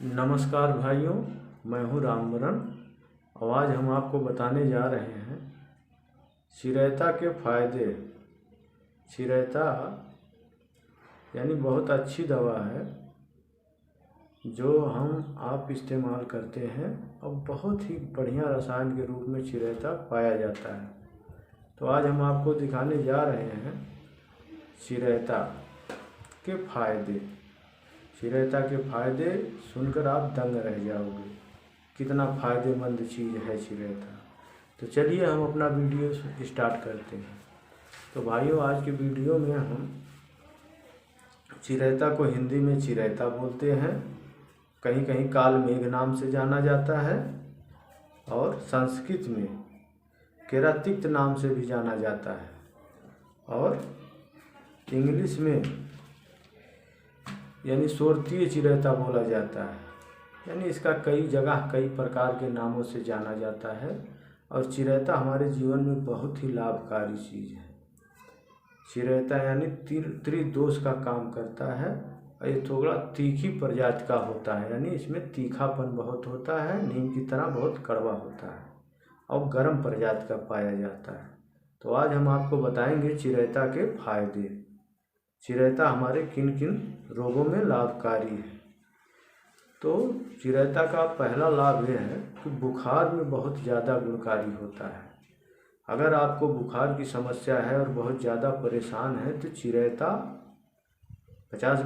नमस्कार भाइयों, मैं हूं रामबरन और आज हम आपको बताने जा रहे हैं चिरैता के फायदे। चिरैता यानी बहुत अच्छी दवा है जो आप इस्तेमाल करते हैं और बहुत ही बढ़िया रसायन के रूप में चिरैता पाया जाता है। तो आज हम आपको दिखाने जा रहे हैं चिरैता के फायदे। चिरैता के फायदे सुनकर आप दंग रह जाओगे, कितना फ़ायदेमंद चीज़ है चिरैता। तो चलिए हम अपना वीडियो स्टार्ट करते हैं। तो भाइयों, आज की वीडियो में हम चिरैता को हिंदी में चिरैता बोलते हैं, कहीं कहीं काल मेघ नाम से जाना जाता है और संस्कृत में केरातिक्त नाम से भी जाना जाता है और इंग्लिश में यानी सोरतीय चिरैता बोला जाता है। यानी इसका कई जगह कई प्रकार के नामों से जाना जाता है और चिरैता हमारे जीवन में बहुत ही लाभकारी चीज़ है। चिरैता यानी त्रिदोष का काम करता है और ये थोड़ा तीखी प्रजाति का होता है, यानी इसमें तीखापन बहुत होता है, नीम की तरह बहुत कड़वा होता है और गर्म प्रजाति का पाया जाता है। तो आज हम आपको बताएंगे चिरैता के फायदे। चिरैता हमारे किन किन रोगों में लाभकारी है। तो चिरैता का पहला लाभ यह है कि बुखार में बहुत ज़्यादा गुणकारी होता है। अगर आपको बुखार की समस्या है और बहुत ज़्यादा परेशान है तो चिरैता 50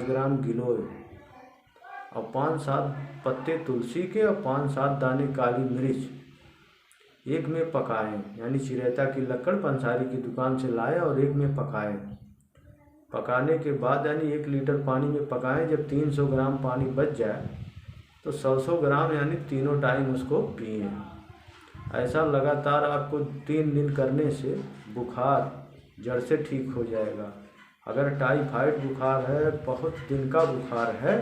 ग्राम गिलोय और 5-7 पत्ते तुलसी के और 5-7 दाने काली मिर्च एक में पकाएं। यानी चिरैता की लकड़ पंसारी की दुकान से लाएं और एक में पकाएं। पकाने के बाद यानी 1 लीटर पानी में पकाएं। जब 300 ग्राम पानी बच जाए तो 100 ग्राम यानी तीनों टाइम उसको पिए। ऐसा लगातार आपको 3 दिन करने से बुखार जड़ से ठीक हो जाएगा। अगर टाइफाइड बुखार है, बहुत दिन का बुखार है,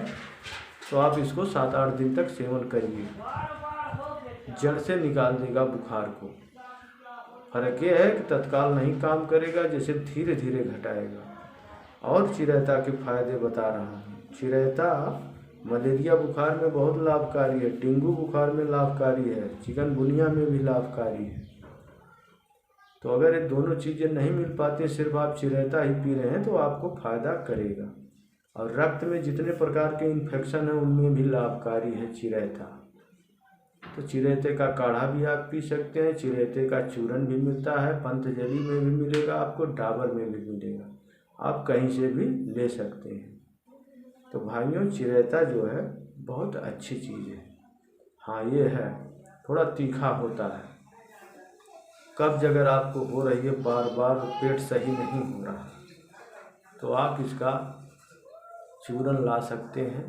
तो आप इसको 7-8 दिन तक सेवन करिए, जड़ से निकाल देगा बुखार को। फर्क ये है कि तत्काल नहीं काम करेगा, जैसे धीरे धीरे घटाएगा। और चिरैता के फायदे बता रहा हूँ। चिरैता मलेरिया बुखार में बहुत लाभकारी है, डेंगू बुखार में लाभकारी है, चिकनगुनिया में भी लाभकारी है। तो अगर ये दोनों चीज़ें नहीं मिल पाती, सिर्फ आप चिरैता ही पी रहे हैं, तो आपको फायदा करेगा। और रक्त में जितने प्रकार के इन्फेक्शन हैं उनमें भी लाभकारी है चिरैता। तो चिरैते का काढ़ा भी आप पी सकते हैं। चिरैते का चूरन भी मिलता है, पंतजलि में भी मिलेगा आपको, डाबर में भी मिलेगा, आप कहीं से भी ले सकते हैं। तो भाइयों, चिरैता जो है बहुत अच्छी चीज़ है। हाँ, ये है थोड़ा तीखा होता है। कब्ज अगर आपको हो रही है, बार बार पेट सही नहीं हो रहा, तो आप इसका चूरन ला सकते हैं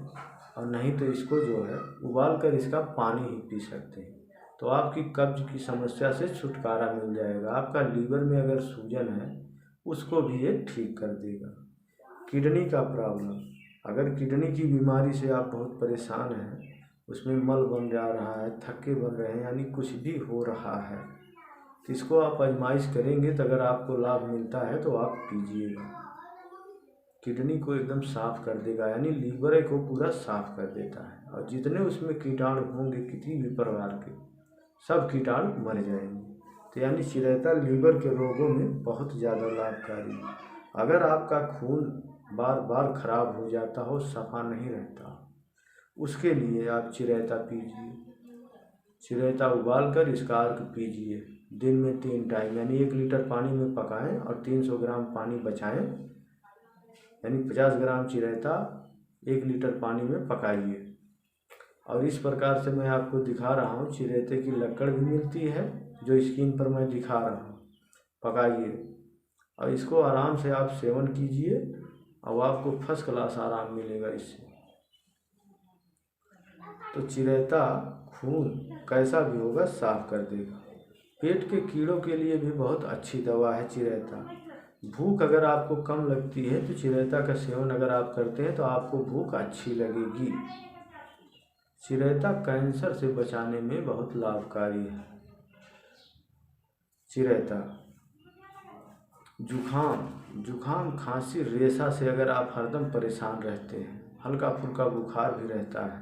और नहीं तो इसको जो है उबाल कर इसका पानी ही पी सकते हैं। तो आपकी कब्ज की समस्या से छुटकारा मिल जाएगा। आपका लीवर में अगर सूजन है उसको भी ये ठीक कर देगा। किडनी का प्रॉब्लम, अगर किडनी की बीमारी से आप बहुत परेशान हैं, उसमें मल बन जा रहा है, थक्के बन रहे हैं, यानी कुछ भी हो रहा है, तो इसको आप आजमाइश करेंगे तो अगर आपको लाभ मिलता है तो आप पीजिएगा। किडनी को एकदम साफ कर देगा, यानी लीवर को पूरा साफ कर देता है और जितने उसमें कीटाणु होंगे किसी भी प्रकार के, सब कीटाणु मर जाएंगे। तो यानी चिरैता लीवर के रोगों में बहुत ज़्यादा लाभकारी है। अगर आपका खून बार बार खराब हो जाता हो, सफा नहीं रहता, उसके लिए आप चिरैता पीजिए। चिरैता उबाल कर इसका अर्क पीजिए दिन में 3 टाइम, यानी 1 लीटर पानी में पकाएं और 300 ग्राम पानी बचाएं, यानी 50 ग्राम चिरैता 1 लीटर पानी में पकाइए। और इस प्रकार से मैं आपको दिखा रहा हूँ, चिरैते की लकड़ भी मिलती है जो स्क्रीन पर मैं दिखा रहा हूँ। पकाइए और इसको आराम से आप सेवन कीजिए और आपको फर्स्ट क्लास आराम मिलेगा इससे। तो चिरैता खून कैसा भी होगा साफ कर देगा। पेट के कीड़ों के लिए भी बहुत अच्छी दवा है चिरैता। भूख अगर आपको कम लगती है तो चिरैता का सेवन अगर आप करते हैं तो आपको भूख अच्छी लगेगी। चिरैता कैंसर से बचाने में बहुत लाभकारी है। चिरैता जुखाम खांसी रेशा से अगर आप हरदम परेशान रहते हैं, हल्का फुल्का बुखार भी रहता है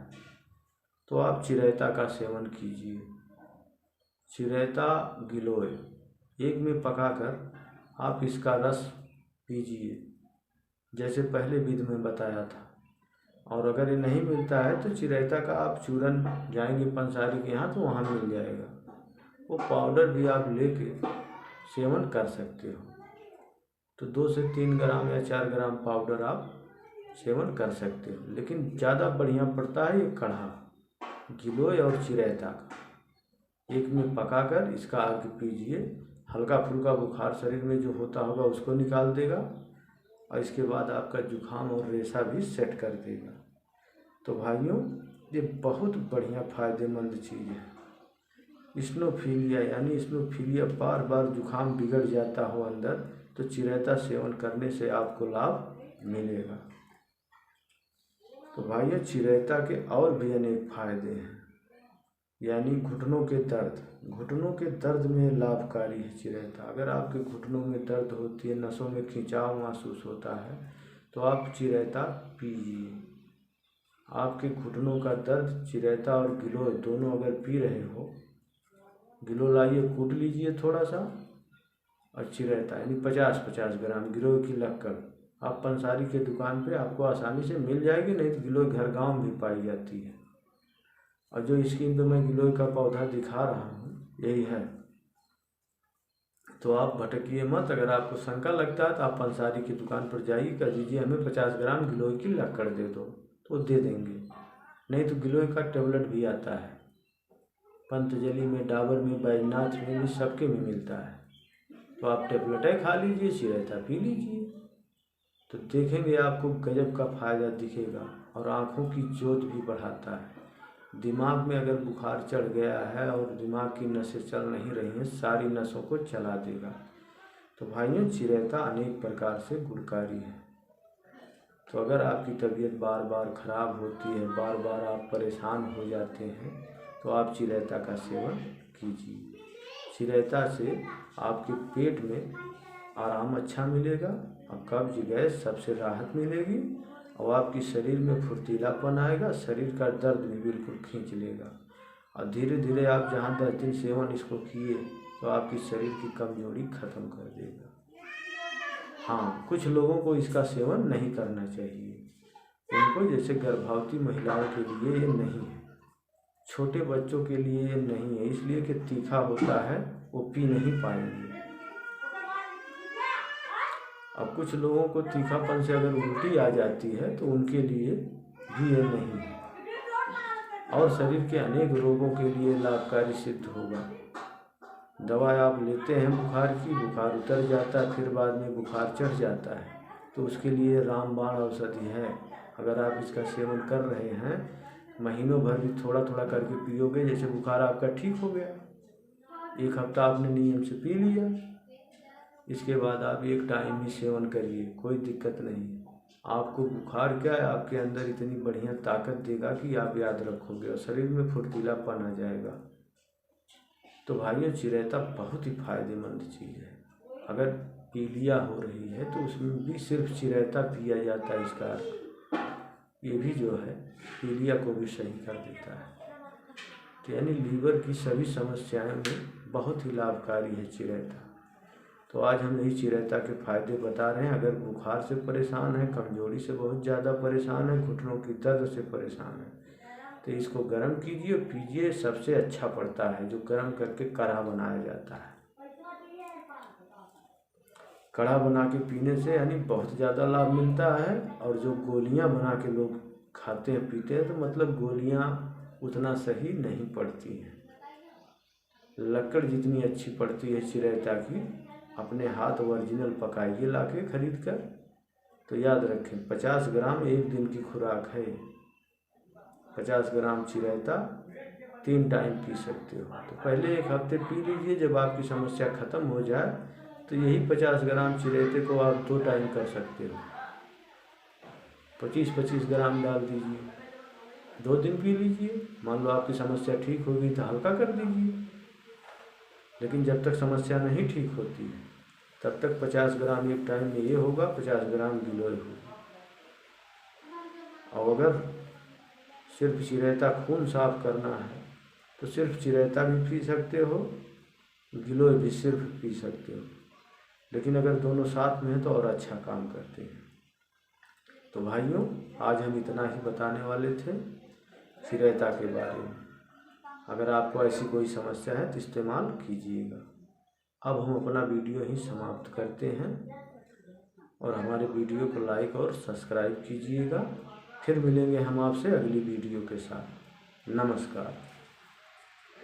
तो आप चिरैता का सेवन कीजिए। चिरैता गिलोय एक में पकाकर आप इसका रस पीजिए, जैसे पहले विधि में बताया था। और अगर ये नहीं मिलता है तो चिरैता का आप चूरन जाएंगे पंसारी के यहाँ तो वहाँ मिल जाएगा, वो पाउडर भी आप लेके सेवन कर सकते हो। तो 2 से 3 ग्राम या 4 ग्राम पाउडर आप सेवन कर सकते हो, लेकिन ज़्यादा बढ़िया पड़ता है ये काढ़ा गिलोय और चिरैता का। एक में पकाकर इसका आगे पीजिए, हल्का फुल्का बुखार शरीर में जो होता होगा उसको निकाल देगा और इसके बाद आपका जुखाम और रेशा भी सेट कर देगा। तो भाइयों, ये बहुत बढ़िया फ़ायदेमंद चीज़ है। इस्नोफिलिया यानी इस्नोफिलिया बार बार जुखाम बिगड़ जाता हो अंदर, तो चिरैता सेवन करने से आपको लाभ मिलेगा। तो भाइयों, चिरैता के और भी अनेक फायदे हैं, यानी घुटनों के दर्द में लाभकारी है चिरैता। अगर आपके घुटनों में दर्द होती है, नसों में खिंचाव महसूस होता है, तो आप चिरैता पीजिए। आपके घुटनों का दर्द चिरैता और गिलोय दोनों अगर पी रहे हो, गिलोय लाइए, कूट लीजिए थोड़ा सा, और चिरैता यानी 50-50 ग्राम गिलोय की लक्कड़ आप पंसारी के दुकान पे आपको आसानी से मिल जाएगी, नहीं तो गिलोय घर गांव में भी पाई जाती है। और जो स्क्रीन पे मैं गिलोय का पौधा दिखा रहा हूँ यही है। तो आप भटकिए मत, अगर आपको शंका लगता है तो आप पंसारी की दुकान पर जाइए, कह दीजिए हमें 50 ग्राम गिलोय की लक्कड़ दे दो, तो दे देंगे। नहीं तो गिलोय का टेबलेट भी आता है, पंतजलि में, डाबर में, बैजनाथ में भी, सबके में मिलता है। तो आप टेबलेटें खा लीजिए, चिरैता पी लीजिए, तो देखेंगे आपको गजब का फायदा दिखेगा। और आँखों की जोत भी बढ़ाता है। दिमाग में अगर बुखार चढ़ गया है और दिमाग की नसें चल नहीं रही हैं, सारी नसों को चला देगा। तो भाइयों, चिरैता अनेक प्रकार से गुणकारी है। तो अगर आपकी तबीयत बार बार खराब होती है, बार बार आप परेशान हो जाते हैं, तो आप चिरैता का सेवन कीजिए। चिरैता से आपके पेट में आराम अच्छा मिलेगा और कब्ज गैस सबसे राहत मिलेगी, और आपकी शरीर में फुर्तीलापन आएगा, शरीर का दर्द भी बिल्कुल खींच लेगा। और धीरे धीरे आप जहाँ 10 दिन सेवन इसको किए तो आपकी शरीर की कमजोरी खत्म कर देगा। हाँ, कुछ लोगों को इसका सेवन नहीं करना चाहिए, उनको, जैसे गर्भवती महिलाओं के लिए ये नहीं है, छोटे बच्चों के लिए ये नहीं है, इसलिए कि तीखा होता है, वो पी नहीं पाएंगे। अब कुछ लोगों को तीखापन से अगर उल्टी आ जाती है तो उनके लिए भी ये नहीं है, और शरीर के अनेक रोगों के लिए लाभकारी सिद्ध होगा। दवा आप लेते हैं बुखार की, बुखार उतर जाता है, फिर बाद में बुखार चढ़ जाता है, तो उसके लिए रामबाण औषधि है। अगर आप इसका सेवन कर रहे हैं, महीनों भर भी थोड़ा थोड़ा करके पियोगे, जैसे बुखार आपका ठीक हो गया, 1 हफ्ता आपने नियम से पी लिया, इसके बाद आप 1 टाइम ही सेवन करिए, कोई दिक्कत नहीं। आपको बुखार क्या है, आपके अंदर इतनी बढ़िया ताकत देगा कि आप याद रखोगे और शरीर में फुर्तीलापन आ जाएगा। तो भाइयों, चिरैता बहुत ही फायदेमंद चीज़ है। अगर पीलिया हो रही है तो उसमें भी सिर्फ चिरैता पिया जाता है, इसका ये भी जो है पीलिया को भी सही कर देता है। तो यानी लीवर की सभी समस्याएं में बहुत ही लाभकारी है चिरैता। तो आज हम यही चिरैता के फायदे बता रहे हैं। अगर बुखार से परेशान है, कमजोरी से बहुत ज़्यादा परेशान है, घुटनों की दर्द से परेशान है, तो इसको गर्म कीजिए और पीजिए। सबसे अच्छा पड़ता है जो गर्म करके काढ़ा बनाया जाता है। काढ़ा बना के पीने से यानी बहुत ज़्यादा लाभ मिलता है। और जो गोलियां बना के लोग खाते हैं, पीते हैं, तो मतलब गोलियां उतना सही नहीं पड़ती हैं। लक्कड़ जितनी अच्छी पड़ती है चिरैता की, अपने हाथ ओरिजिनल पकाइए लाके खरीद कर। तो याद रखें, 50 ग्राम 1 दिन की खुराक है। 50 ग्राम चिरैता 3 टाइम पी सकते हो। तो पहले 1 हफ्ते पी लीजिए, जब आपकी समस्या ख़त्म हो जाए तो यही 50 ग्राम चिरैते को आप 2 टाइम कर सकते हो। 25-25 ग्राम डाल दीजिए, 2 दिन पी लीजिए। मान लो आपकी समस्या ठीक होगी तो हल्का कर दीजिए, लेकिन जब तक समस्या नहीं ठीक होती है तब तक 50 ग्राम 1 टाइम में ये होगा, 50 ग्राम गिलोय होगा। और अगर सिर्फ चिरायता खून साफ करना है तो सिर्फ चिरायता भी पी सकते हो, गिलोय भी सिर्फ पी सकते हो, लेकिन अगर दोनों साथ में है तो और अच्छा काम करते हैं। तो भाइयों, आज हम इतना ही बताने वाले थे चिरायता के बारे में। अगर आपको ऐसी कोई समस्या है तो इस्तेमाल कीजिएगा। अब हम अपना वीडियो ही समाप्त करते हैं और हमारे वीडियो को लाइक और सब्सक्राइब कीजिएगा। फिर मिलेंगे हम आपसे अगली वीडियो के साथ। नमस्कार।